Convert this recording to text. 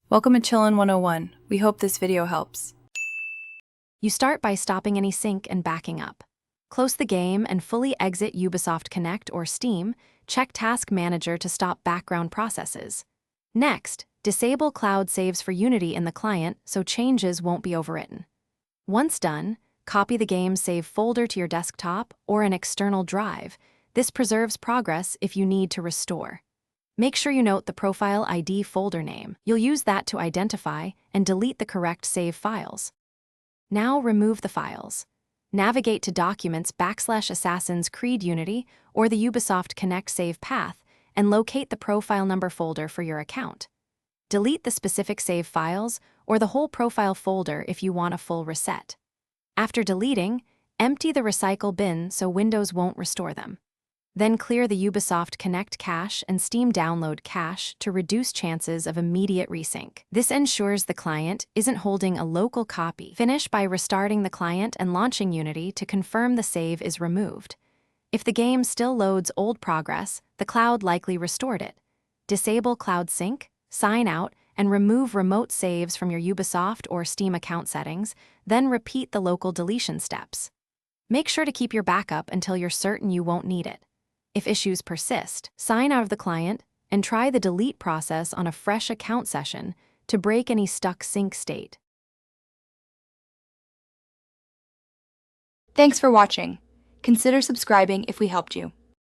Welcome to Chillin' 101. We hope this video helps. You start by stopping any sync and backing up. Close the game and fully exit Ubisoft Connect or Steam. Check Task Manager to stop background processes. Next, disable cloud saves for Unity in the client so changes won't be overwritten. Once done, copy the game's save folder to your desktop or an external drive. This preserves progress if you need to restore. Make sure you note the Profile ID folder name. You'll use that to identify and delete the correct save files. Now remove the files. Navigate to Documents /Assassin's Creed Unity or the Ubisoft Connect save path and locate the profile number folder for your account. Delete the specific save files or the whole profile folder if you want a full reset. After deleting, empty the recycle bin so Windows won't restore them. Then clear the Ubisoft Connect cache and Steam download cache to reduce chances of immediate resync. This ensures the client isn't holding a local copy. Finish by restarting the client and launching Unity to confirm the save is removed. If the game still loads old progress, the cloud likely restored it. Disable Cloud Sync, sign out, and remove remote saves from your Ubisoft or Steam account settings, then repeat the local deletion steps. Make sure to keep your backup until you're certain you won't need it. If issues persist, sign out of the client and try the delete process on a fresh account session to break any stuck sync state. Thanks for watching. Consider subscribing if we helped you.